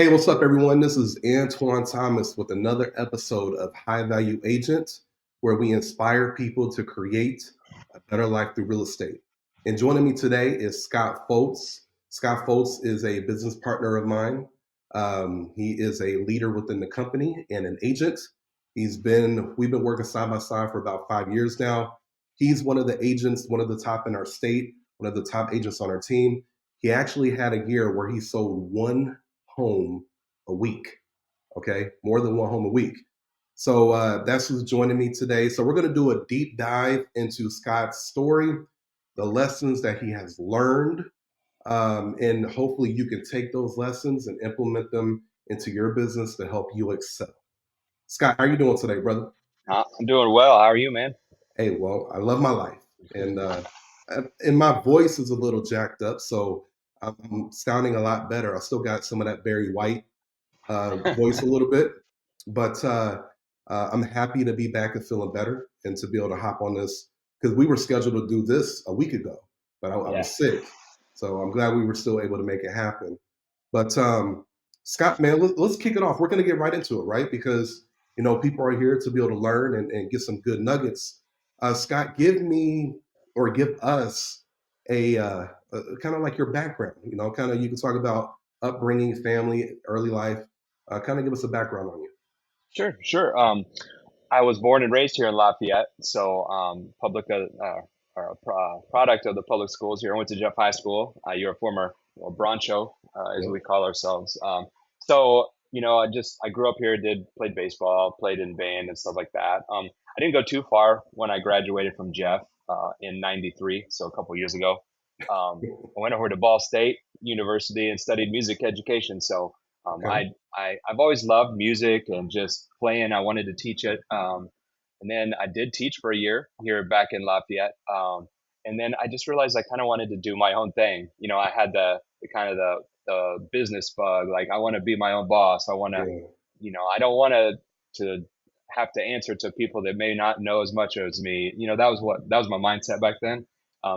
Hey, what's up, everyone? This is Antoine Thomas with another episode of High Value Agents, where we inspire people to create a better life through real estate. And joining me today is Scott Fultz. Scott Fultz is a business partner of mine. He is a leader within the company and an agent. We've been working side by side for about 5 years now. He's one of the agents, one of the top in our state, one of the top agents on our team. He actually had a year where he sold one home a week. Okay, more than one home a week. So that's who's joining me today. So we're going to do a deep dive into Scott's story, the lessons that he has learned, and hopefully you can take those lessons and implement them into your business to help you excel. Scott, how are you doing today, brother? I'm doing well. How are you, man? Hey, well, I love my life, and my voice is a little jacked up, so I'm sounding a lot better. I still got some of that Barry White voice a little bit, but I'm happy to be back and feeling better and to be able to hop on this because we were scheduled to do this a week ago, but I Yeah, was sick, so I'm glad we were still able to make it happen. But Scott, man, let's kick it off. We're going to get right into it, right? Because people are here to be able to learn and get some good nuggets. Scott, give me or give us a kind of like your background. Kind of you can talk about upbringing, family, early life. Kind of give us a background on you. sure. I was born and raised here in Lafayette, so public or a product of the public schools here. I went to Jeff High School. You're a former Broncho, as Yep. we call ourselves. I grew up here, did played baseball, played in band and stuff like that. I didn't go too far when I graduated from Jeff in '93, so a couple years ago. I went over to Ball State University and studied music education. So um, Okay. I, I've always loved music and just playing. I wanted to teach it. And then I did teach for a year here back in Lafayette. And then I just realized I kind of wanted to do my own thing. I had the kind of the business bug. Like I want to be my own boss. I want to, Yeah. I don't want to have to answer to people that may not know as much as me. That was my mindset back then.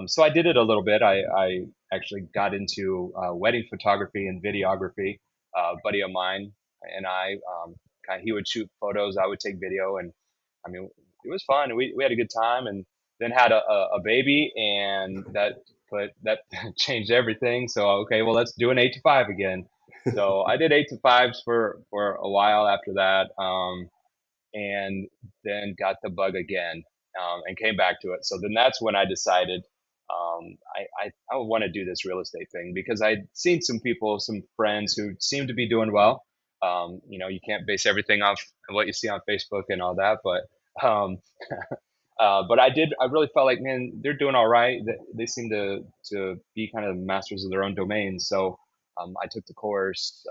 So I did it a little bit. I actually got into wedding photography and videography. A buddy of mine and he would shoot photos, I would take video, and I mean, it was fun. We had a good time, and then had a baby, and that changed everything. So okay, well, let's do an 8 to 5 again. So I did 8 to 5s for a while after that, and then got the bug again, and came back to it. So then that's when I decided I want to do this real estate thing because I'd seen some people, some friends who seemed to be doing well. You can't base everything off what you see on Facebook and all that, um, but I really felt like, man, they're doing all right. They seem to be kind of masters of their own domains. So I took the course,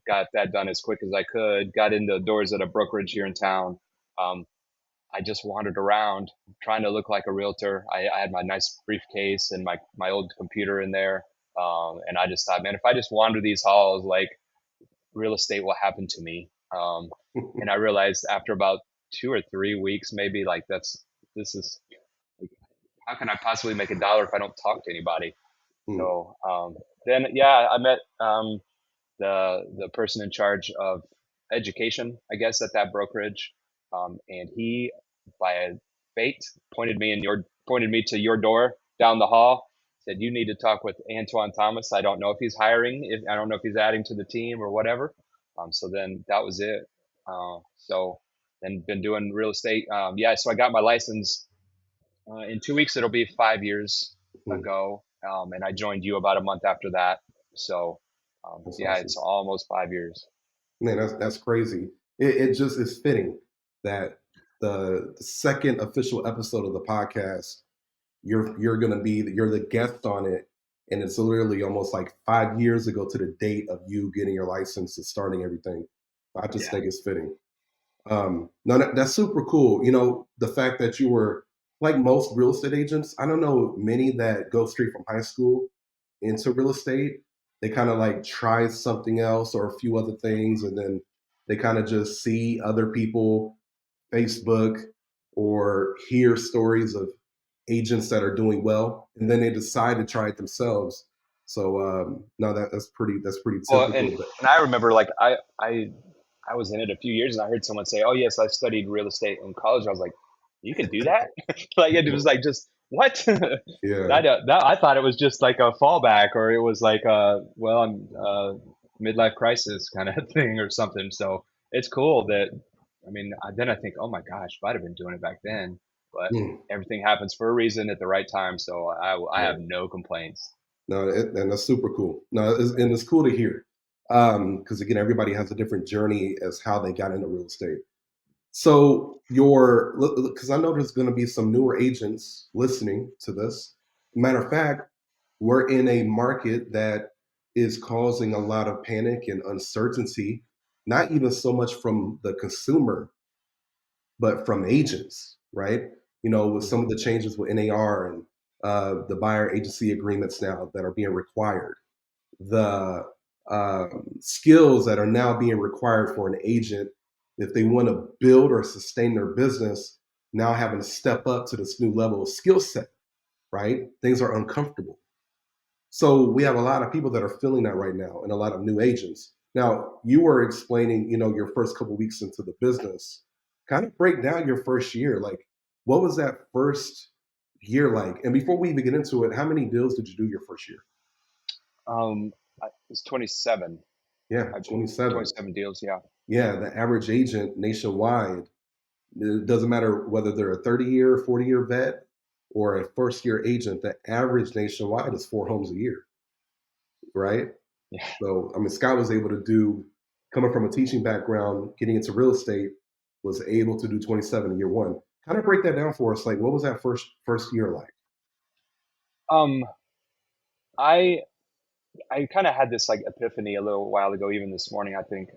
got that done as quick as I could, got into doors at a brokerage here in town. Um, I just wandered around trying to look like a realtor. I had my nice briefcase and my old computer in there. And I just thought, man, if I just wander these halls, like real estate will happen to me. And I realized after about 2 or 3 weeks, maybe like this is like, how can I possibly make $1 if I don't talk to anybody? Hmm. So then, yeah, I met the person in charge of education, I guess, at that brokerage, and he, by fate, pointed me to your door down the hall. Said you need to talk with Antoine Thomas. I don't know if he's hiring. If I don't know if he's adding to the team or whatever. So then that was it. So then been doing real estate. Yeah, so I got my license in 2 weeks. It'll be 5 years Hmm. ago, and I joined you about a month after that. So That's yeah, awesome. it's almost 5 years. Man, that's crazy. It just is fitting that the second official episode of the podcast, you're the guest on it, and it's literally almost like 5 years ago to the date of you getting your license and starting everything. I just Yeah. think it's fitting. No, that's super cool. The fact that you were like most real estate agents. I don't know many that go straight from high school into real estate. They kind of like try something else or a few other things, and then they kind of just see other people Facebook or hear stories of agents that are doing well, and then they decide to try it themselves. So no, that's pretty Well, and typical. But and I remember like I was in it a few years, and I heard someone say, "Oh yes, I studied real estate in college." I was like, "You can do that?" Like it was like just what? And yeah, I thought it was just like a fallback, or it was like well, I'm midlife crisis kind of thing or something. So it's cool that I mean, then I think, oh my gosh, if I'd have been doing it back then, but mm, everything happens for a reason at the right time. So I yeah. have no complaints. No, and that's super cool. No, and it's cool to hear because again, everybody has a different journey as how they got into real estate. So your because I know there's going to be some newer agents listening to this. Matter of fact, we're in a market that is causing a lot of panic and uncertainty, not even so much from the consumer, but from agents, right? With some Mhm. of the changes with NAR and the buyer agency agreements now that are being required, the skills that are now being required for an agent if they want to build or sustain their business, now having to step up to this new level of skill set, right? Things are uncomfortable. So we have a lot of people that are feeling that right now and a lot of new agents. Now, you were explaining, your first couple weeks into the business. Kind of break down your first year. Like, what was that first year like? And before we even get into it, how many deals did you do your first year? It's 27. Yeah, I did 27. 27 deals. Yeah. Yeah, the average agent nationwide, it doesn't matter whether they're a 30-year, 40-year vet or a first year agent, the average nationwide is 4 homes a year, right? Yeah. So, I mean, Scott was able to do, coming from a teaching background, getting into real estate, was able to do 27 in year one. Kind of break that down for us. Like, what was that first year like? Um, I I kind of had this like epiphany a little while ago, even this morning, I think.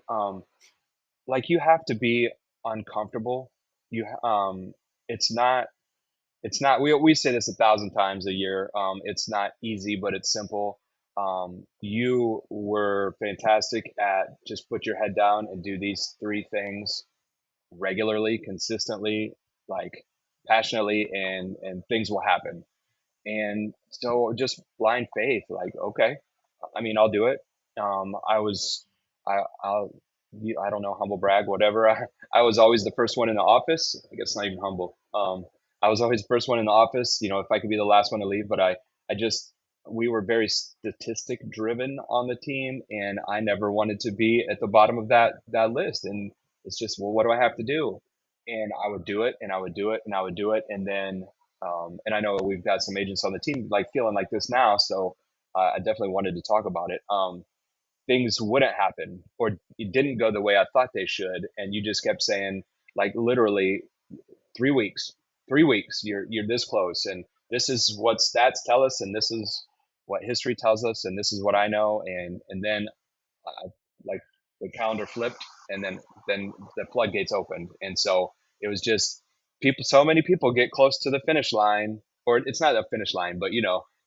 Like you have to be uncomfortable. It's not we say this 1,000 times a year. It's not easy, but it's simple. You were fantastic at just put your head down and do these three things regularly, consistently, like passionately, and things will happen. And so just blind faith, like, okay, I mean, I'll do it. I was, I'll, I don't know, humble brag, whatever. I was always the first one in the office. I guess not even humble. I was always the first one in the office, if I could be the last one to leave, but I just, we were very statistic driven on the team, and I never wanted to be at the bottom of that list. And it's just, well, what do I have to do? And I would do it, and I would do it, and I would do it, and then and I know we've got some agents on the team like feeling like this now, so I definitely wanted to talk about it. Things wouldn't happen, or it didn't go the way I thought they should, and you just kept saying, like literally 3 weeks, 3 weeks, you're this close, and this is what stats tell us, and this is what history tells us, and this is what I know, and then like the calendar flipped, and then the floodgates opened, and so it was just people. So many people get close to the finish line, or it's not a finish line, but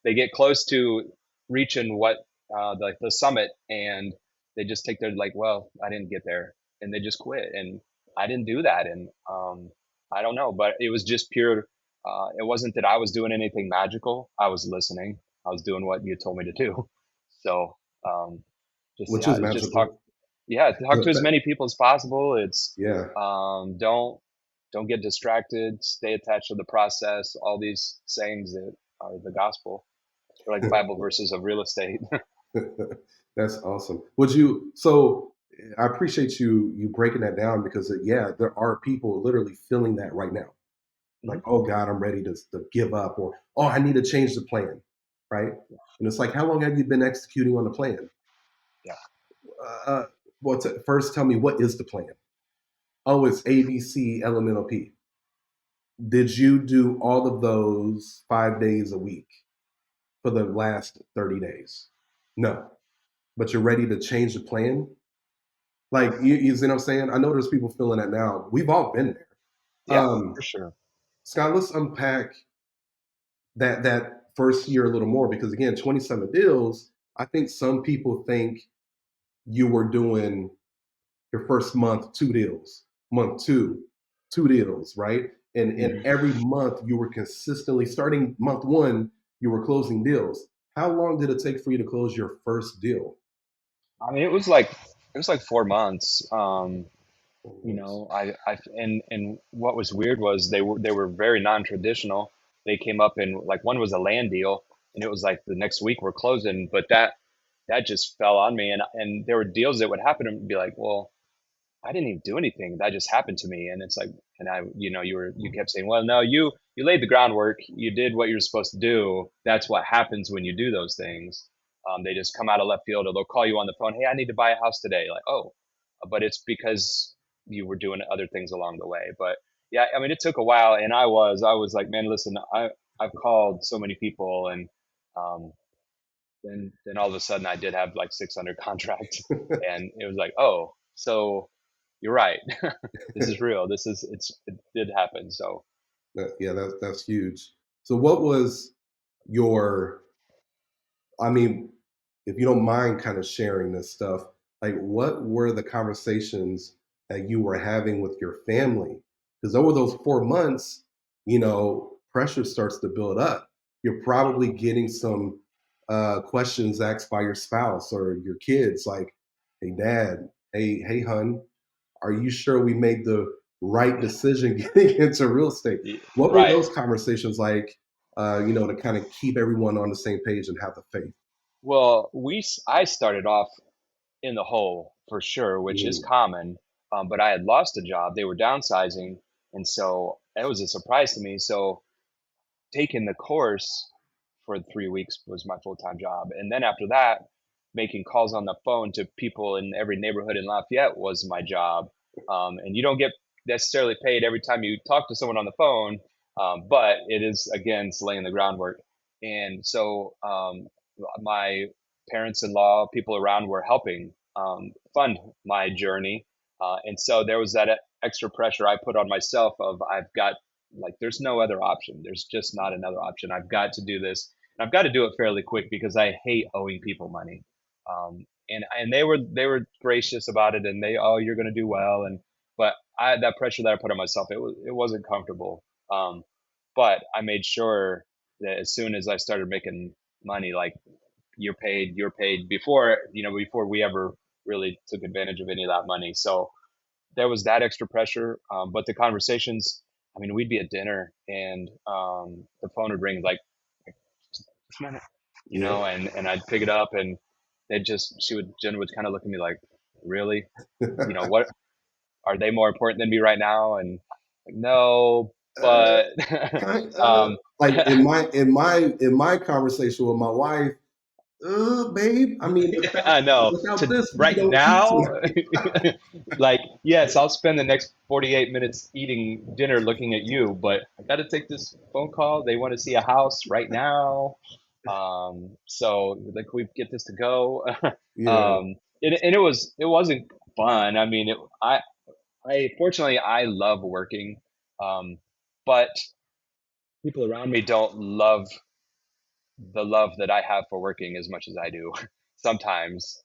they get close to reaching what the summit, and they just take their like, well, I didn't get there, and they just quit, and I didn't do that, and I don't know, but it was just pure. It wasn't that I was doing anything magical. I was listening. I was doing what you told me to do. So just Which yeah, is it's just talk. magical. Yeah, talk to as many people as possible. It's Yeah. don't get distracted. Stay attached to the process. All these sayings that are the gospel. They're like Bible verses of real estate. That's awesome. Would you? So I appreciate you breaking that down because yeah, there are people literally feeling that right now. Like, Mhm. oh God, I'm ready to give up, or oh, I need to change the plan, right? And it's like, how long have you been executing on the plan? Yeah. Uh, well, first tell me what is the plan? Oh, it's A, B, C, elemental P. Did you do all of those 5 days a week for the last 30 days? No, but you're ready to change the plan. Like, you see what I'm saying? I know there's people feeling that now. We've all been there. Yeah, for sure. Scott, let's unpack that first year a little more because again, 27 deals. I think some people think you were doing your first month 2 deals, month two, 2 deals, right? And Mhm. every month you were consistently starting month one, you were closing deals. How long did it take for you to close your first deal? I mean, it was like 4 months. You Almost. know, and what was weird was they were very non-traditional. They came up and like one was a land deal, and it was like the next week we're closing, but that just fell on me, and there were deals that would happen and be like, well, I didn't even do anything. That just happened to me. And it's like, and you kept saying, well, no, you laid the groundwork. You did what you're supposed to do. That's what happens when you do those things. They just come out of left field, or they'll call you on the phone. Hey, I need to buy a house today. Like, oh, but it's because you were doing other things along the way. But yeah, I mean, it took a while, and I was like, man, listen, I've called so many people, and um, then all of a sudden I did have like 600 contracts, and it was like, oh, so you're right. This is real. It did happen. So Yeah, that's huge. So what was your, I mean, if you don't mind kind of sharing this stuff, like what were the conversations that you were having with your family? Because over those 4 months, pressure starts to build up. You're probably getting some questions asked by your spouse or your kids, like, "Hey, Dad, hey, hun, are you sure we made the right decision getting into real estate?" What were right. those conversations like? To kind of keep everyone on the same page and have the faith. Well, I started off in the hole for sure, which is Mm. common. But I had lost a job. They were downsizing, and so it was a surprise to me. So taking the course for 3 weeks was my full time job. And then after that, making calls on the phone to people in every neighborhood in Lafayette was my job. And you don't get necessarily paid every time you talk to someone on the phone, but it is, again, it's laying the groundwork. And so my parents in law, people around were helping fund my journey. And so there was that extra pressure I put on myself of I've got like there's no other option. There's just not another option. I've got to do this. And I've got to do it fairly quick because I hate owing people money. And they were gracious about it, and oh, you're going to do well. And but that pressure that I put on myself, it wasn't comfortable. Um, but I made sure that as soon as I started making money, like you're paid before we ever really took advantage of any of that money. So there was that extra pressure. But the conversations, I mean, we'd be at dinner, and the phone would ring like, just a minute, Yeah. and I'd pick it up, and Jen would kind of look at me like, really? What are they more important than me right now? And like, no, uh, but like in my conversation with my wife, babe. I mean, without I know. without To this, we right don't eat now, tonight. like, yes, I'll spend the next 48 minutes eating dinner looking at you, but I got to take this phone call. They want to see a house right now. So like we get this to go. Yeah. And it wasn't fun. I mean, I fortunately I love working. But people around me don't love the love that I have for working as much as I do sometimes.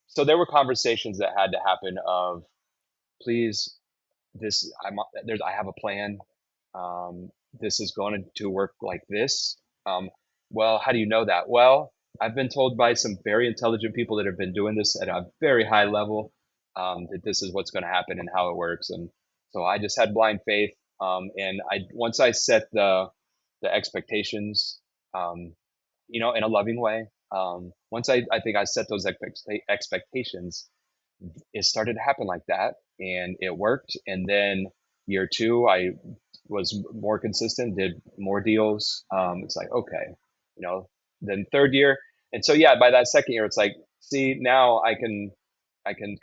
So there were conversations that had to happen of please, I have a plan. This is going to work like this. Um, well, how do you know that? Well, I've been told by some very intelligent people that have been doing this at a very high level, that this is what's going to happen and how it works. And so I just had blind faith. And once I set the expectations, um, in a loving way. Once I think I set those expectations, it started to happen like that, and it worked. And then year two, I was more consistent, did more deals. It's like okay, you know. Then third year, and so yeah, by that second year, it's like, see, now I can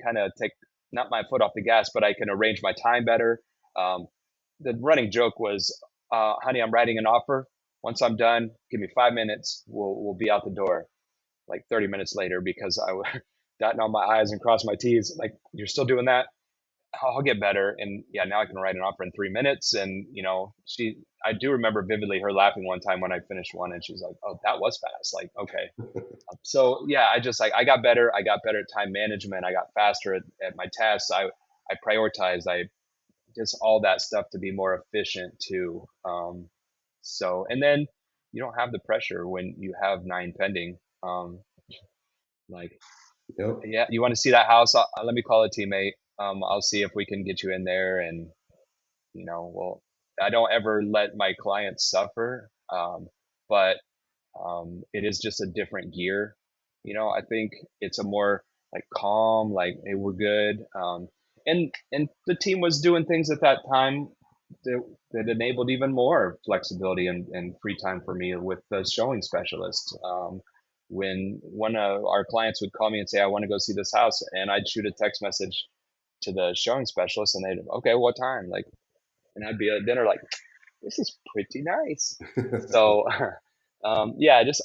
kind of take not my foot off the gas, but I can arrange my time better. Um, the running joke was, "Honey, I'm writing an offer. Once I'm done, give me 5 minutes. We'll be out the door." Like 30 minutes later, because I was dotting all my I's and cross my T's. Like, you're still doing that? I'll get better. And yeah, now I can write an offer in 3 minutes. And I do remember vividly her laughing one time when I finished one, and she's like, "Oh, that was fast." Like, okay. So yeah, I got better. I got better at time management. I got faster at my tasks. I prioritized. I just all that stuff to be more efficient too. And then you don't have the pressure when you have 9 pending. Like, Yep. yeah, you want to see that house? Let me call a teammate. I'll see if we can get you in there, and well, I don't ever let my clients suffer, but it is just a different gear. I think it's a more like calm, like, hey, we're good. And the team was doing things at that time that, that enabled even more flexibility and free time for me with the showing specialist. When one of our clients would call me and say, I want to go see this house, and I'd shoot a text message to the showing specialist, and they'd, okay, what time? Like, and I'd be at dinner like, this is pretty nice. So, yeah, just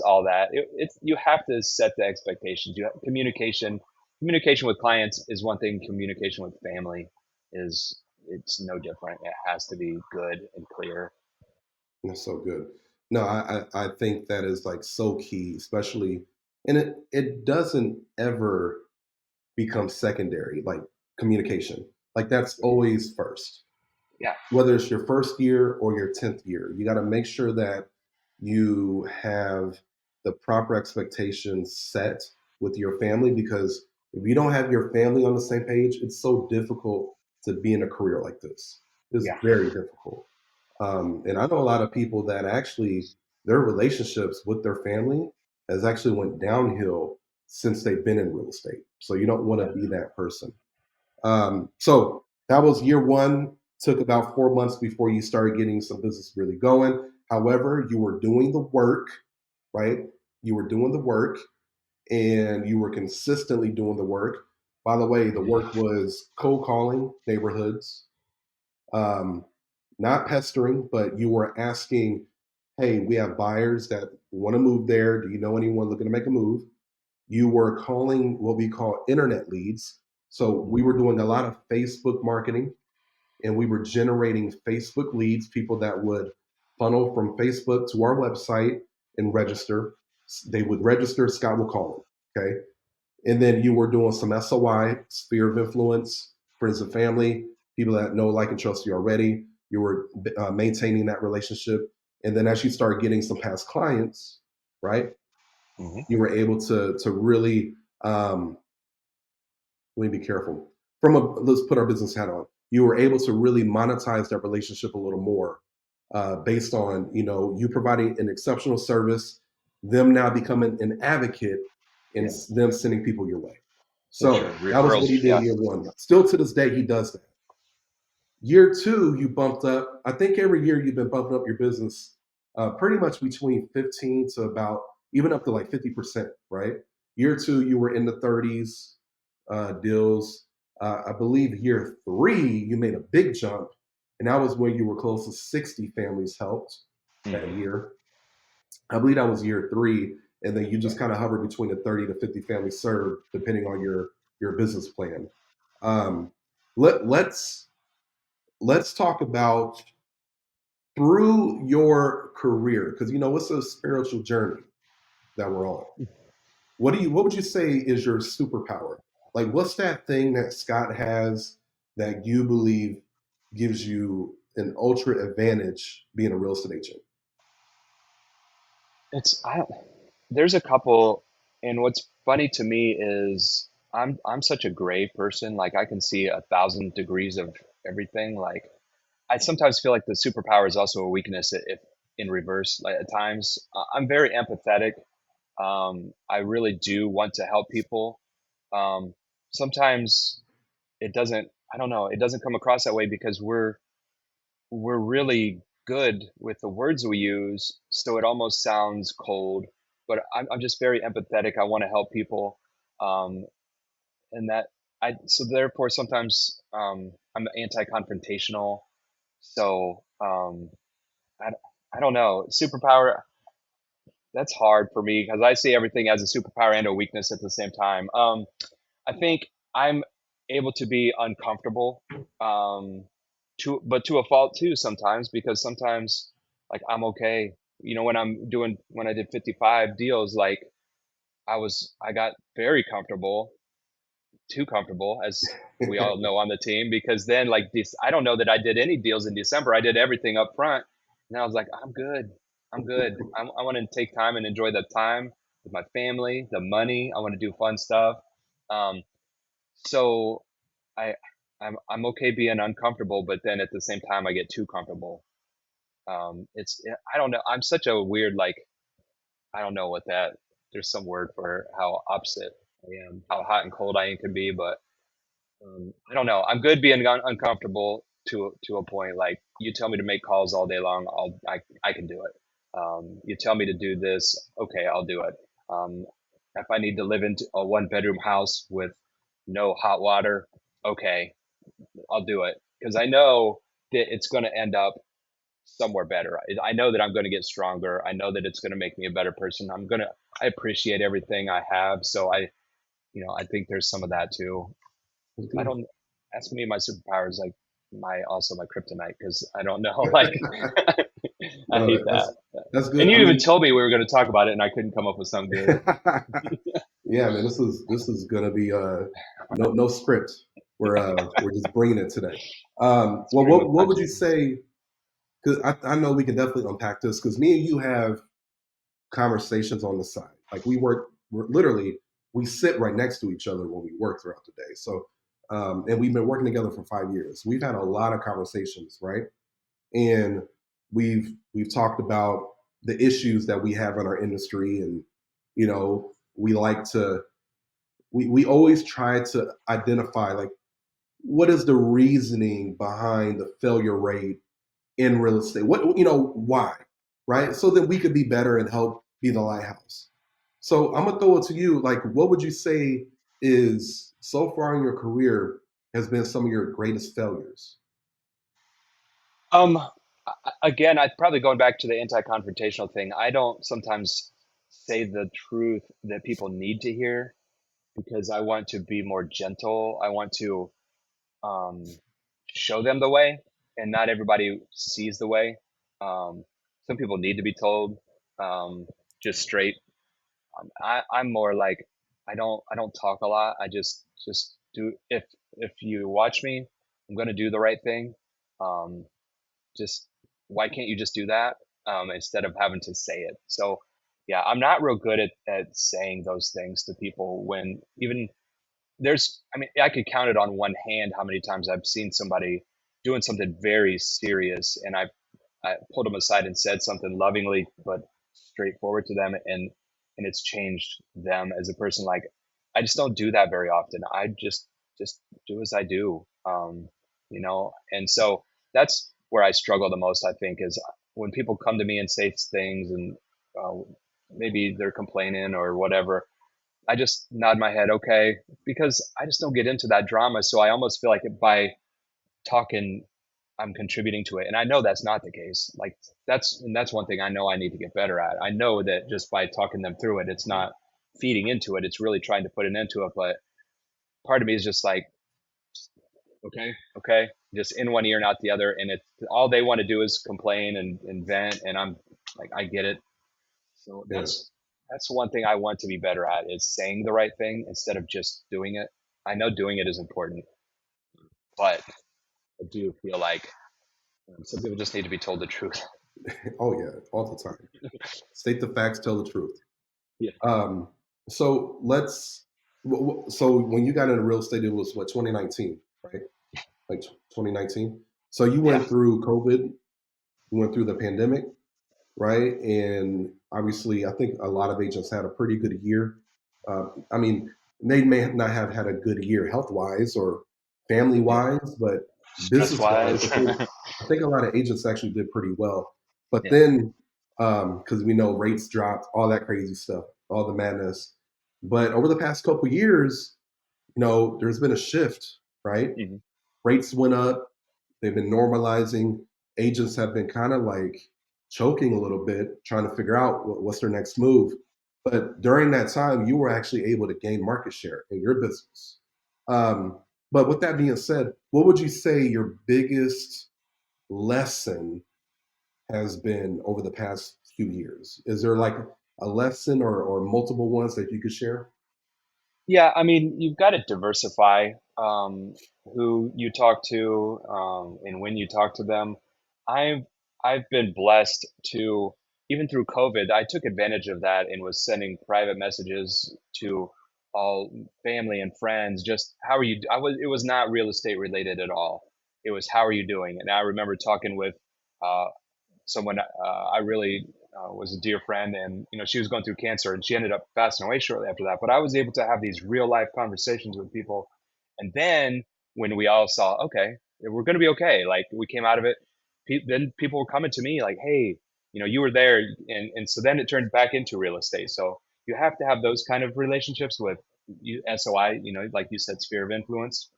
all that. It's you have to set the expectations. You have, communication with clients is one thing. Communication with family is it's no different. It has to be good and clear. That's so good. No, I think that is like so key, especially, and it doesn't ever become secondary, like communication. Like that's always first. Yeah, Whether it's your first year or your 10th year, you got to make sure that you have the proper expectations set with your family, because if you don't have your family on the same page, it's so difficult to be in a career like this. It's yeah, very difficult. And I know a lot of people that actually their relationships with their family has actually went downhill since they've been in real estate. So you don't want to yeah. be that person. So that was year one. Took about 4 months before you started getting some business really going. However, you were doing the work, right? You were doing the work and you were consistently doing the work. By the way, the Mhm. work was cold calling neighborhoods, um, not pestering, but you were asking, hey, we have buyers that want to move there. Do you know anyone looking to make a move? You were calling what we call internet leads. So we Mhm. were doing a lot of Facebook marketing and we were generating Facebook leads, people that would funnel from Facebook to our website and register. They would register, Scott will call them. Okay. And then you were doing some SOI, sphere of influence, friends and family, people that know, like, and trust you already. You were maintaining that relationship. And then as you start getting some past clients, right, Mhm. you were able to really let me be careful. From a let's put our business hat on. You were able to really monetize that relationship a little more, based on you providing an exceptional service, them now becoming an advocate, and Yeah, them sending people your way. for sure. So that was Referrals. what he did Yeah. year one. Still to this day, he does that. Year two, you bumped up. I think every year you've been bumping up your business, pretty much between 15 to about even up to like 50%, right? Year two, you were in the 30s deals. I believe year three, you made a big jump, and that was when you were close to 60 families helped that Mhm. year. I believe that was year three, and then you Yeah. just kind of hovered between the 30 to 50 families served, depending on your business plan. Um, let's talk about through your career, because it's a spiritual journey that we're on. What would you say is your superpower? Like what's that thing that Scott has that you believe gives you an ultra advantage being a real estate agent? I don't. There's a couple, and what's funny to me is I'm such a gray person. Like I can see 1,000 degrees of everything. Like I sometimes feel like the superpower is also a weakness if in reverse. Like at times, I'm very empathetic. I really do want to help people. Um, Sometimes it doesn't. I don't know. It doesn't come across that way because we're really good with the words we use, so it almost sounds cold. But I'm just very empathetic. I want to help people, um, and that I so therefore sometimes I'm anti-confrontational. So I I don't know superpower. That's hard for me because I see everything as a superpower and a weakness at the same time. I think I'm able to be uncomfortable, um, to a fault too sometimes because sometimes like I'm okay. When I did 55 deals, like I got very comfortable, too comfortable as we all know on the team because then like this I don't know that I did any deals in December. I did everything up front and I was like I'm good. I'm good. I want to take time and enjoy the time with my family, the money. I want to do fun stuff. Um, so I I'm okay being uncomfortable, but then at the same time I get too comfortable. It's I don't know. I'm such a weird like I don't know what that. There's some word for how opposite I am, how hot and cold I can be, but I don't know. I'm good being uncomfortable to a point. Like you tell me to make calls all day long, I can do it. You tell me to do this, okay, I'll do it. If I need to live in a one bedroom house with no hot water, okay, I'll do it because I know that it's going to end up somewhere better. I know that I'm going to get stronger. I know that it's going to make me a better person. I appreciate everything I have. So I think there's some of that too. That's I good. don't ask me my superpowers like also my kryptonite because I don't know. Like I No, hate that. that's And good. I you even mean, told me we were going to talk about it, and I couldn't come up with something good. yeah, man, this is gonna be no script. We're just bringing it today. Well, Stream of what would you punching. say? Because I know we can definitely unpack this because me and you have conversations on the side. Like we're literally we sit right next to each other when we work throughout the day. So, and we've been working together for 5 years. We've had a lot of conversations, right? And we've talked about the issues that we have in our industry, and we like to we always try to identify like what is the reasoning behind the failure rate in real estate. What why, right? So that we could be better and help be the lighthouse. So I'm gonna throw it to you. Like, what would you say is so far in your career has been some of your greatest failures? Um, Again, I probably going back to the anti-confrontational thing. I don't sometimes say the truth that people need to hear because I want to be more gentle. I want to um, show them the way, and not everybody sees the way. Some people need to be told just straight. I'm more like I don't talk a lot. I just do. If you watch me, I'm gonna do the right thing. Um, just why can't you just do that instead of having to say it? So yeah, I'm not real good at saying those things to people when even I mean, I could count it on one hand how many times I've seen somebody doing something very serious and I pulled them aside and said something lovingly but straightforward to them, and it's changed them as a person. Like I just don't do that very often. I just do as I do, and so that's where I struggle the most. I think is when people come to me and say things and uh, maybe they're complaining or whatever. I just nod my head, okay, because I just don't get into that drama. So I almost feel like by talking, I'm contributing to it, and I know that's not the case. Like that's one thing I know I need to get better at. I know that just by talking them through it, it's not feeding into it. It's really trying to put an end to it. But part of me is just like, okay, just in one ear, not the other, and it's all they want to do is complain and vent, and I'm like, I get it. So Yeah, that's one thing I want to be better at is saying the right thing instead of just doing it. I know doing it is important, but I do feel like some people just need to be told the truth. oh yeah, all the time. State the facts, tell the truth. Yeah. Um, so let's. So when you got into real estate, it was what 2019, right? Like 2019. So you Yeah. went through COVID, you went through the pandemic, right? And obviously, I think a lot of agents had a pretty good year. I mean, they may not have had a good year health wise or family Yeah. wise, but Stress business wise, wise. I think a lot of agents actually did pretty well. But Yeah. then, because we know rates dropped, all that crazy stuff, all the madness. But over the past couple years, there's been a shift, right? Hmm. Rates went up, they've been normalizing. Agents have been kind of like choking a little bit, trying to figure out what's their next move. But during that time, you were actually able to gain market share in your business. Um, but with that being said, what would you say your biggest lesson has been over the past few years? Is there like a lesson or multiple ones that you could share? Yeah. I mean, you've got to diversify who you talk to and when you talk to them. I've I've been blessed to. even through COVID, I took advantage of that and was sending private messages to all family and friends. Just how are you? It was not real estate related at all. It was how are you doing? And I remember talking with uh, someone I really was a dear friend, and she was going through cancer, and she ended up passing away shortly after that. But I was able to have these real life conversations with people, and then when we all saw, okay, we're going to be okay, like we came out of it, then people were coming to me like, hey, you were there, and so then it turned back into real estate. So you have to have those kind of relationships with SOI, like you said, sphere of influence,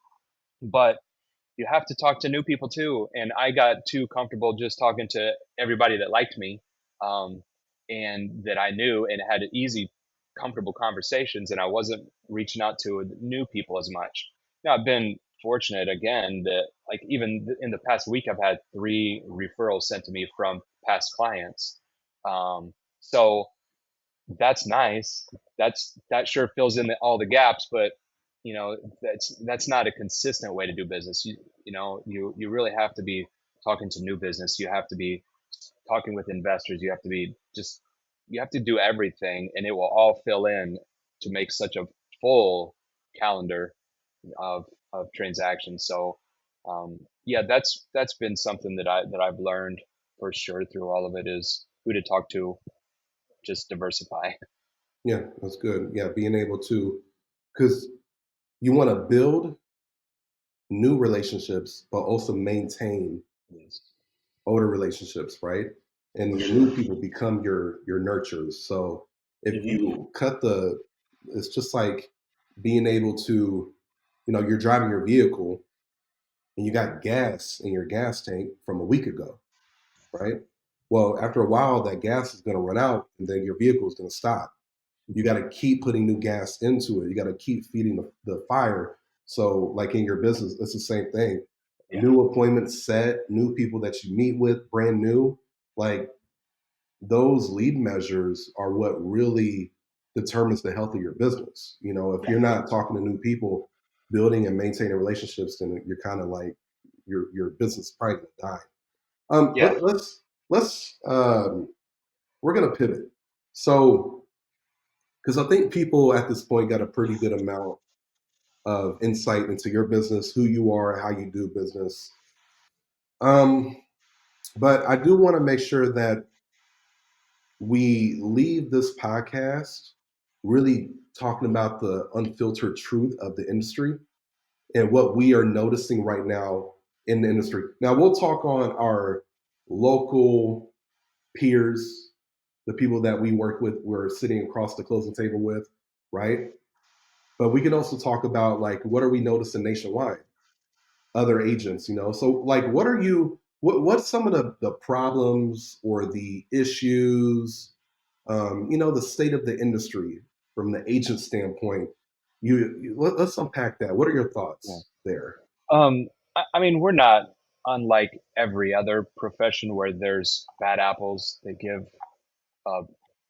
but you have to talk to new people too. And I got too comfortable just talking to everybody that liked me, um, and that I knew, and had easy, comfortable conversations. And I wasn't reaching out to new people as much. Now, I've been fortunate again that, like, even in the past week, I've had 3 referrals sent to me from past clients. So that's nice. That sure fills in all the gaps, but that's not a consistent way to do business. You really have to be talking to new business. You have to be talking with investors. You have to do everything, and it will all fill in to make such a full calendar of transactions. So yeah, that's been something that I've learned for sure through all of it, is who to talk to. Just diversify. Yeah, that's good. Yeah, being able to, because you want to build new relationships, but also maintain Yes. older relationships, right? And For your new sure. people become your nurturers. So if Hmm. you cut the, it's just like being able to, you're driving your vehicle and you got gas in your gas tank from a week ago, right? Well, after a while, that gas is going to run out, and then your vehicle is going to stop. You got to keep putting new gas into it. You got to keep feeding the fire. So, like in your business, it's the same thing. Yeah. New appointments set, new people that you meet with, brand new. Like those lead measures are what really determines the health of your business. If Yeah. you're not talking to new people, building and maintaining relationships, then you're kind of like your business is probably gonna die. Yeah. Let's we're gonna pivot. So because I think people at this point got a pretty good amount of insight into your business, who you are, how you do business. Um, but I do want to make sure that we leave this podcast really talking about the unfiltered truth of the industry and what we are noticing right now in the industry. Now, we'll talk on our local peers, the people that we work with, we're sitting across the closing table with, right? But we can also talk about like what are we noticing nationwide, other agents, So like what's some of the problems or the issues, the state of the industry from the agent standpoint. Let's unpack that. What are your Yeah. thoughts there? I mean, we're not unlike every other profession where there's bad apples. They give a,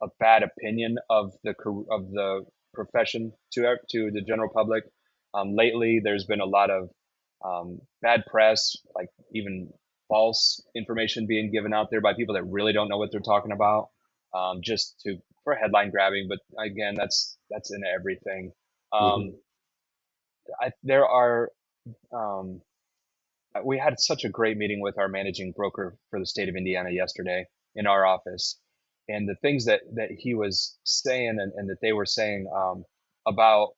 a bad opinion of the profession to the general public. Lately, there's been a lot of bad press, like even false information being given out there by people that really don't know what they're talking about, just to for headline grabbing. But again, that's in everything. Um, Hmm. there are um, we had such a great meeting with our managing broker for the state of Indiana yesterday in our office, and the things that he was saying, and that they were saying, about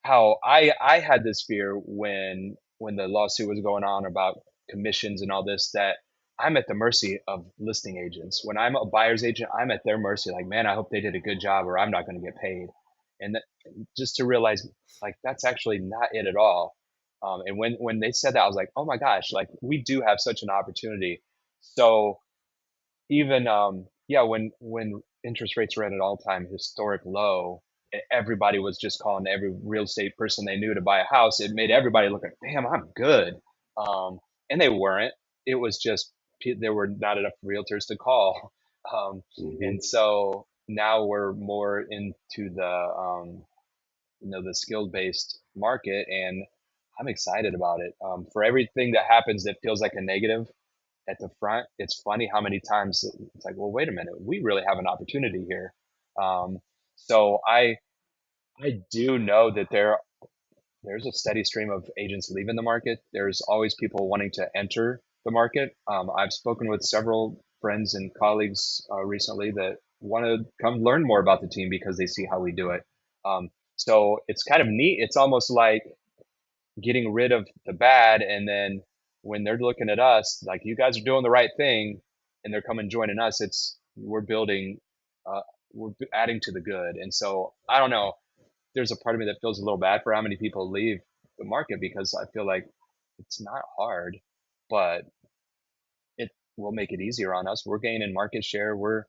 how I had this fear when the lawsuit was going on about commissions and all this, that I'm at the mercy of listing agents. When I'm a buyer's agent, I'm at their mercy. Like, man, I hope they did a good job, or I'm not going to get paid. And that, just to realize, like, that's actually not it at all. And when they said that, I was like, oh my gosh, like we do have such an opportunity. So even yeah, when interest rates were at an all-time historic low, everybody was just calling every real estate person they knew to buy a house. It made everybody look like, damn, I'm good. And they weren't. It was just there were not enough realtors to call. um, Hmm. and so now we're more into the skill based market, and I'm excited about it. For everything that happens that feels like a negative, at the front, it's funny how many times it's like, well, wait a minute, we really have an opportunity here. Um, so I do know that there's a steady stream of agents leaving the market. There's always people wanting to enter the market. I've spoken with several friends and colleagues recently that want to come learn more about the team because they see how we do it. So it's kind of neat. It's almost like getting rid of the bad, and then when they're looking at us, like you guys are doing the right thing, and they're coming joining us. It's we're building, uh, we're adding to the good. And so I don't know, there's a part of me that feels a little bad for how many people leave the market because I feel like it's not hard, but it will make it easier on us. We're gaining market share. We're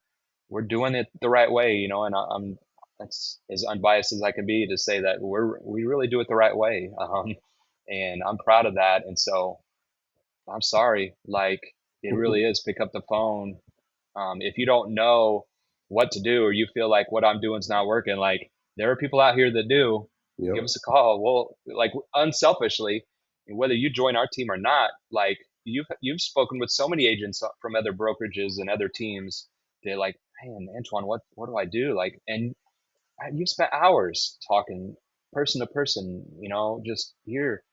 doing it the right way, and I'm that's as unbiased as I can be to say that we really do it the right way. And I'm proud of that. And so I'm sorry, like it really is pick up the phone. If you don't know what to do or you feel like what I'm doing is not working, like there are people out here that do. Give Yep. us a call. Well, like unselfishly, whether you join our team or not, like you've spoken with so many agents from other brokerages and other teams. They're like, man, Antoine, what do I do? Like, and you spent hours talking person to person, just here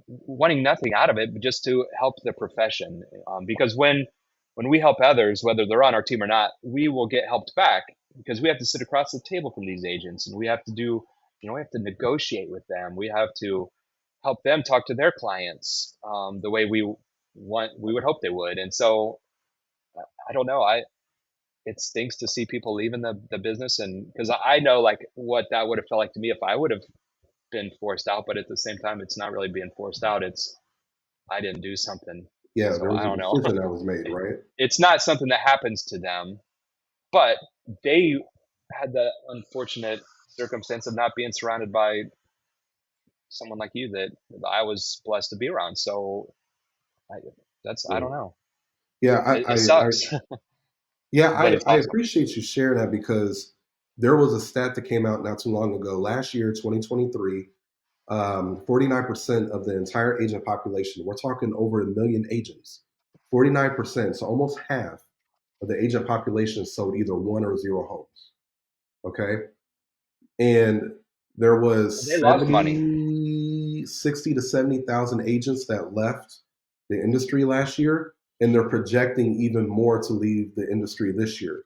wanting nothing out of it, but just to help the profession. Because when we help others, whether they're on our team or not, we will get helped back because we have to sit across the table from these agents, and we have to do, we have to negotiate with them. We have to help them talk to their clients the way we would hope they would. And so I don't know. It stinks to see people leaving the business, and because I know like what that would have felt like to me if I would have been forced out, but at the same time, it's not really being forced out. It's I didn't do something. Yeah, So there was I a don't know. decision that was made, right? It's not something that happens to them, but they had the unfortunate circumstance of not being surrounded by someone like you that I was blessed to be around. So I, I Yeah. don't know. Yeah, It sucks, yeah, but it's I awesome. appreciate you sharing that because there was a stat that came out not too long ago. Last year, 2023, 49% of the entire agent population, we're talking over a million agents, 49%, so almost half of the agent population sold either one or zero homes. Okay. And there They was lost money. 60 to 70,000 agents that left the industry last year, and they're projecting even more to leave the industry this year,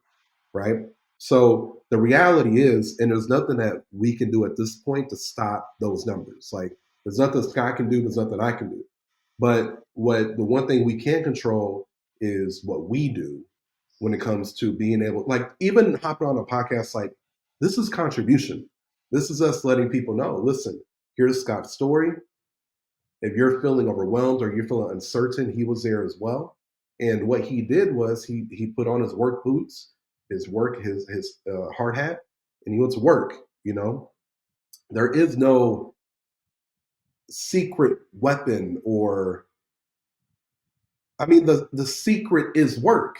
right? So the reality is, and there's nothing that we can do at this point to stop those numbers. Like there's nothing Scott can do, there's nothing I can do. But what the one thing we can control is what we do when it comes to being able, like even hopping on a podcast like this is contribution. This is us letting people know, listen, here's Scott's story. If you're feeling overwhelmed or you're feeling uncertain, he was there as well. And what he did was he put on his work boots, his hard hat, and he went to work. You know, there is no secret weapon or I mean the secret is work.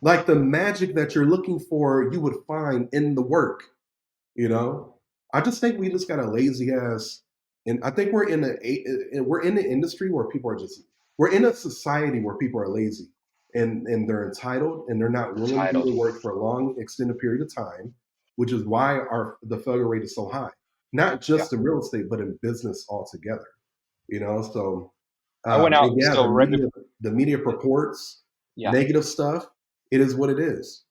Like the magic that you're looking for, you would find in the work. You know, I just think we just got a lazy ass, and I think we're in the industry where people are just we're in a society where people are lazy and they're entitled and they're not willing to do Entitled. the work for a long extended period of time, which is why our the failure rate is so high. Not Yeah. just in real estate, but in business altogether. You know, so I went out. and yeah, So right the media purports yeah. negative stuff. It is what it is.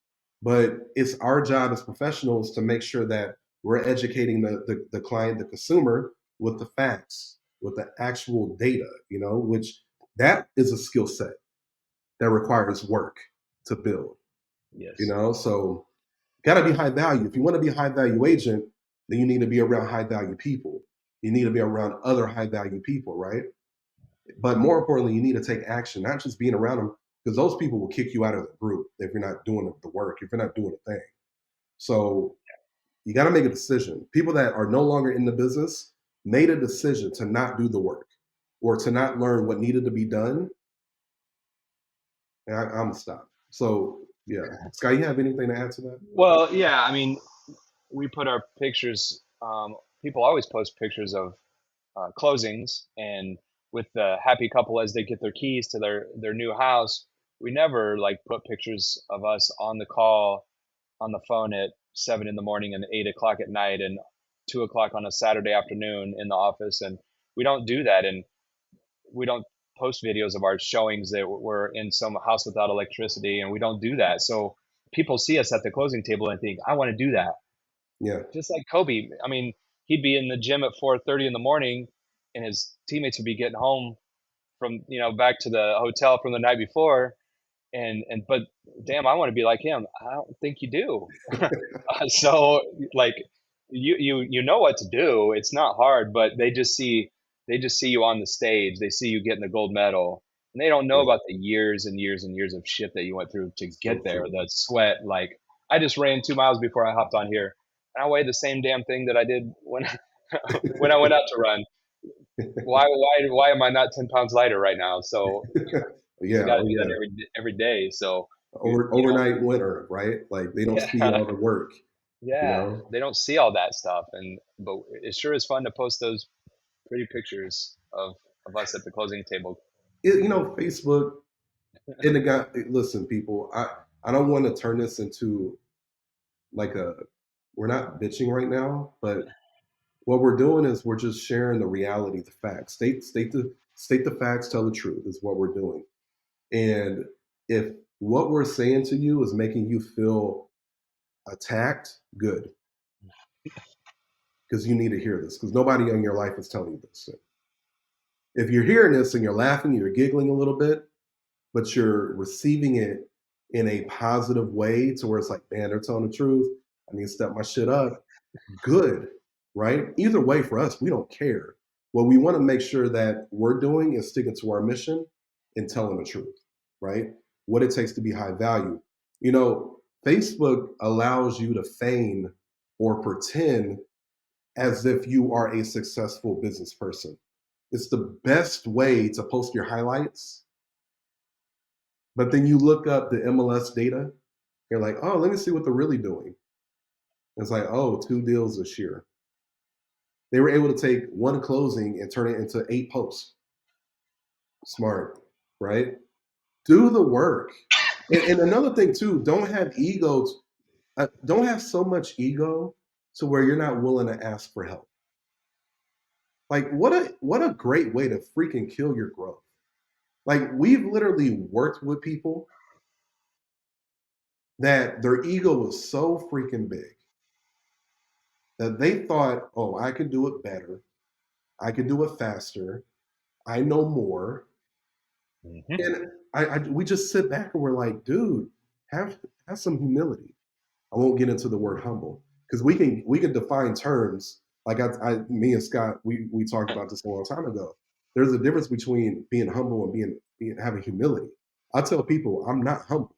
But it's our job as professionals to make sure that we're educating the client, the consumer, with the facts, with the actual data, which that is a skill set that requires work to build, Yes. so got to be high value. If you want to be a high value agent, then you need to be around high value people. You need to be around other high value people, right? But more importantly, you need to take action, not just being around them, because those people will kick you out of the group if you're not doing the work, if you're not doing the thing. So you got to make a decision. People that are no longer in the business made a decision to not do the work or to not learn what needed to be done. And I'm gonna stop. So yeah, Sky, you have anything to add to that? Well, yeah. I mean, we put our pictures. People always post pictures of closings, and with the happy couple as they get their keys to their new house, we never like put pictures of us on the call on the phone at 7 in the morning and 8 o'clock at night and 2 o'clock on a Saturday afternoon in the office. And we don't do that. And we don't post videos of our showings that we're in some house without electricity, and we don't do that. So people see us at the closing table and think, I want to do that. Yeah. Just like Kobe. I mean, he'd be in the gym at 4:30 in the morning, and his teammates would be getting home from back to the hotel from the night before, and but damn, I want to be like him. I don't think you do. So like you know what to do. It's not hard, but they just see you on the stage. They see you getting the gold medal, and they don't know Yeah. about the years and years and years of shit that you went through to get So there. true. The sweat. Like I just ran 2 miles before I hopped on here, and I weighed the same damn thing that I did when when I went out to run. Why am I not 10 pounds lighter right now? So you Yeah. got to Oh do that yeah. every day. So you know, Overnight winter, right? Like they don't see yeah, all the work, you yeah. know. They don't see all that stuff, and but it sure is fun to post those pretty pictures of us at the closing table. Facebook and the guy. Listen, people. I don't want to turn this into like a. We're not bitching right now, but what we're doing is we're just sharing the reality, the facts. State the facts. Tell the truth is what we're doing. And if what we're saying to you is making you feel attacked, good, because you need to hear this. Because nobody in your life is telling you this. If you're hearing this and you're laughing, you're giggling a little bit, but you're receiving it in a positive way to where it's like, man, they're telling the truth. I need to step my shit up. Good, right? Either way, for us, we don't care. What we want to make sure that we're doing is sticking to our mission and telling the truth, right? What it takes to be high value. Facebook allows you to feign or pretend as if you are a successful business person. It's the best way to post your highlights, but then you look up the MLS data, you're like, oh, let me see what they're really doing. It's like, oh, 2 deals this year. They were able to take one closing and turn it into 8 posts. Smart, right? Do the work. And another thing too, don't have egos. Don't have so much ego to where you're not willing to ask for help. Like what a great way to freaking kill your growth. Like we've literally worked with people that their ego was so freaking big that they thought, oh, I can do it better. I can do it faster. I know more. Hmm. And we just sit back and we're like, dude, have have some humility. I won't get into the word humble because we can define terms. Like me and Scott, we talked about this a long time ago. There's a difference between being humble and being having humility. I tell people I'm not humble.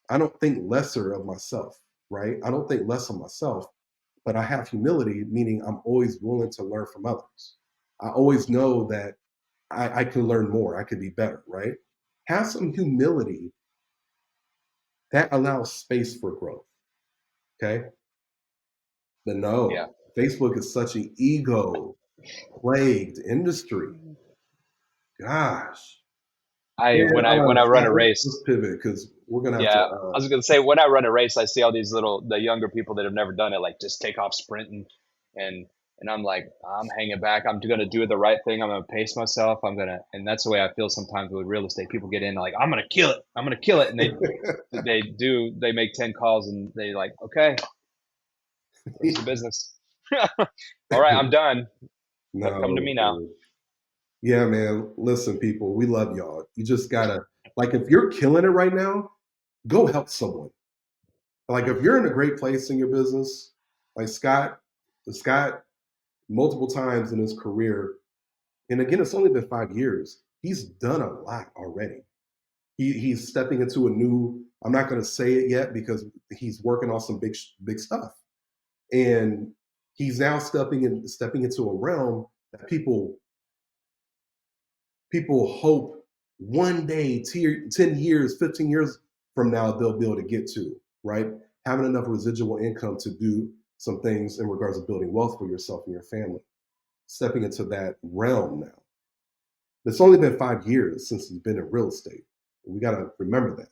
I don't think lesser of myself, right? I don't think less of myself, but I have humility, meaning I'm always willing to learn from others. I always know that I can learn more. I could be better, right? Have some humility that allows space for growth. Okay. But Yeah. no, Facebook is such an ego plagued industry. Gosh. I And when I run Scott, a let's race, pivot because we're gonna have to. yeah, I was gonna say when I run a race, I see all these the younger people that have never done it, like just take off sprinting, and and I'm like, I'm hanging back. I'm gonna do the right thing. I'm gonna pace myself. And that's the way I feel sometimes with real estate. People get in like, I'm gonna kill it. I'm gonna kill it, and they make 10 calls and they like, okay, rest of business. All right, I'm done. Come to No, me now. dude. Yeah, man. Listen, people, we love y'all. You just gotta like if you're killing it right now, go help someone. Like if you're in a great place in your business, like Scott, multiple times in his career, and again, it's only been 5 years. He's done a lot already. He's stepping into a new. I'm not going to say it yet because he's working on some big stuff, and he's now stepping into a realm that people hope one day, 10 years, 15 years from now, they'll be able to get to, right? Having enough residual income to do some things in regards to building wealth for yourself and your family. Stepping into that realm now. It's only been 5 years since he's been in real estate. We got to remember that.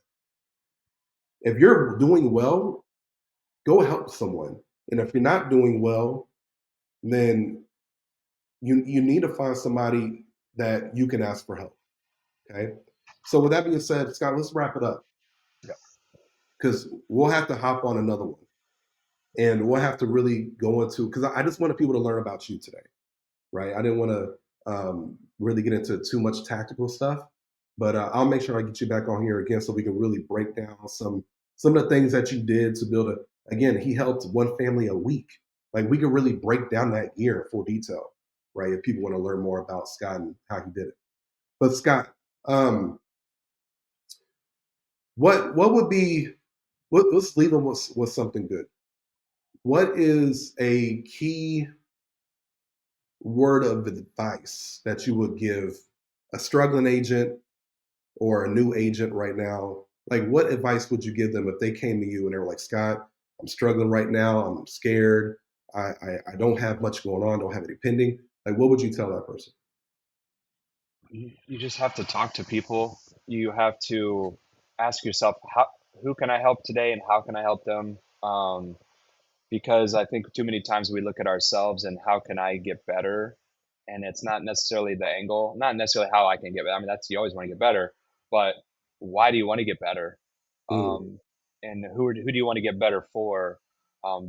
If you're doing well, go help someone. And if you're not doing well, then you need to find somebody that you can ask for help. Okay. So with that being said, Scott, let's wrap it up Yeah. because we'll have to hop on another one and we'll have to really go into because I just wanted people to learn about you today, right? I didn't want to really get into too much tactical stuff, but I'll make sure I get you back on here again so we can really break down some of the things that you did to build a. Again, he helped one family a week. Like we could really break down that year in full detail, right? If people want to learn more about Scott and how he did it. But Scott, um, what would be? Let's leave them with something good. What is a key word of advice that you would give a struggling agent or a new agent right now? Like, what advice would you give them if they came to you and they were like, Scott, I'm struggling right now. I'm scared. I don't have much going on. Don't have any pending. Like, what would you tell that person? You just have to talk to people. You have to ask yourself, who can I help today and how can I help them? Because I think too many times we look at ourselves and how can I get better? And it's not necessarily the angle, not necessarily how I can get better. I mean, that's, you always want to get better, but why do you want to get better? Mm, And who do you want to get better for?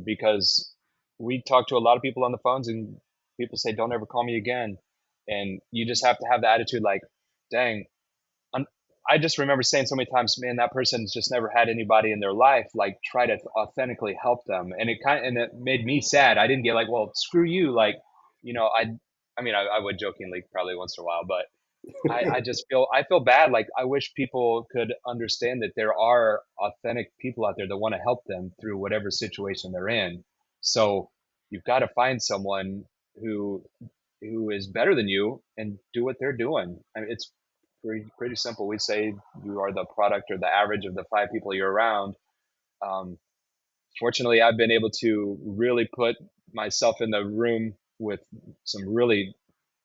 Because we talk to a lot of people on the phones and people say, don't ever call me again. And you just have to have the attitude like, dang, I'm, I just remember saying so many times, man, that person's just never had anybody in their life like try to authentically help them, and it made me sad. I didn't get like, well, screw you, like, I mean, I would jokingly probably once in a while, but I just I feel bad. Like I wish people could understand that there are authentic people out there that want to help them through whatever situation they're in. So you've got to find someone who who is better than you and do what they're doing. I mean, it's pretty simple. We say you are the product or the average of the five people you're around. Um, Fortunately, I've been able to really put myself in the room with some really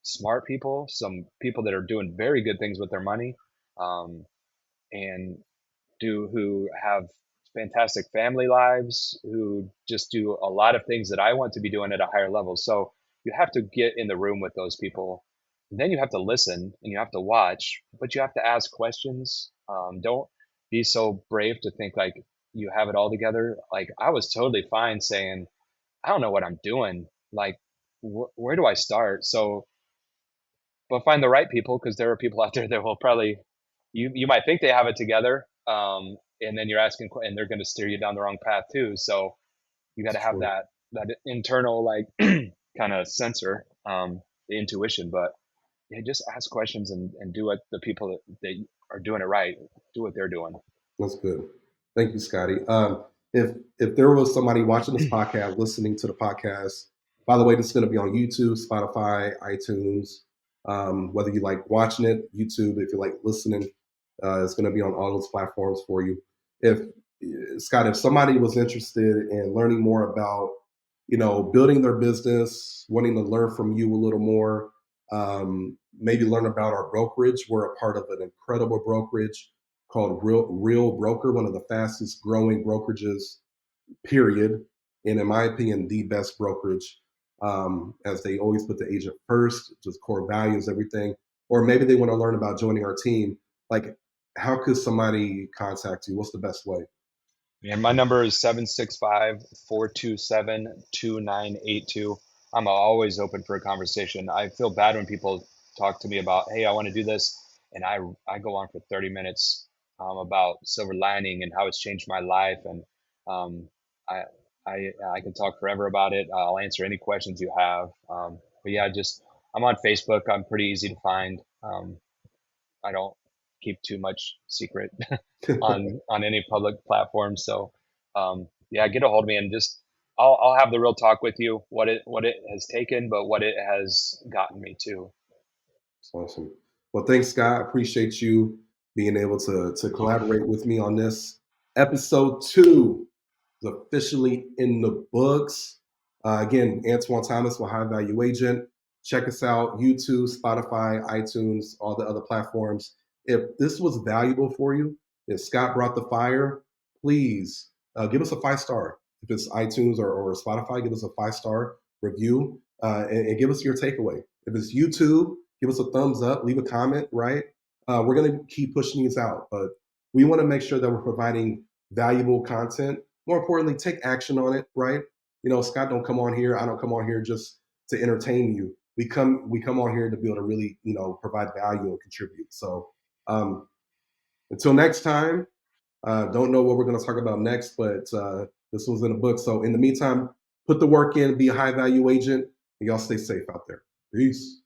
smart people, some people that are doing very good things with their money, um, and who have fantastic family lives, who just do a lot of things that I want to be doing at a higher level. So you have to get in the room with those people. And then you have to listen and you have to watch, but you have to ask questions. Don't be so brave to think like you have it all together. Like I was totally fine saying, I don't know what I'm doing. Like, where do I start? So, but find the right people because there are people out there that will probably you might think they have it together, and then you're asking and they're going to steer you down the wrong path too. So you got it's to have true. that internal like kind of sensor, the intuition. But yeah, just ask questions and do what the people that are doing it right do what they're doing. That's good. Thank you, Scotty. If there was somebody watching this podcast, listening to the podcast, by the way, this is going to be on YouTube, Spotify, iTunes. Whether you like watching it, YouTube, if you like listening, it's going to be on all those platforms for you. If Scott, if somebody was interested in learning more about, building their business, wanting to learn from you a little more, maybe learn about our brokerage. We're a part of an incredible brokerage called Real Broker, one of the fastest growing brokerages, period. And in my opinion, the best brokerage, as they always put the agent first, just core values, everything. Or maybe they want to learn about joining our team. Like, how could somebody contact you? What's the best way? And my number is 765-427-2982. I'm always open for a conversation. I feel bad when people talk to me about, hey, I want to do this. And I go on for 30 minutes about silver lining and how it's changed my life. And um, I, I can talk forever about it. I'll answer any questions you have. But yeah, I'm on Facebook. I'm pretty easy to find. I don't keep too much secret on any public platform. So yeah, get a hold of me and just I'll have the real talk with you, what it has taken, but what it has gotten me to. That's awesome. Well, thanks, Scott. I appreciate you being able to collaborate with me on this. Episode 2 is officially in the books. Again, Antoine Thomas with High Value Agent. check us out, YouTube, Spotify, iTunes, all the other platforms. If this was valuable for you, if Scott brought the fire, please give us a 5 star. If it's iTunes or Spotify, give us a 5 star review and give us your takeaway. If it's YouTube, give us a thumbs up, leave a comment, right? We're going to keep pushing these out, but we want to make sure that we're providing valuable content. More importantly, take action on it, right? Scott don't come on here. I don't come on here just to entertain you. We come on here to be able to really, provide value and contribute. So um, until next time, don't know what we're going to talk about next, but this was in a book. So in the meantime, put the work in, be a high value agent, and y'all stay safe out there. Peace.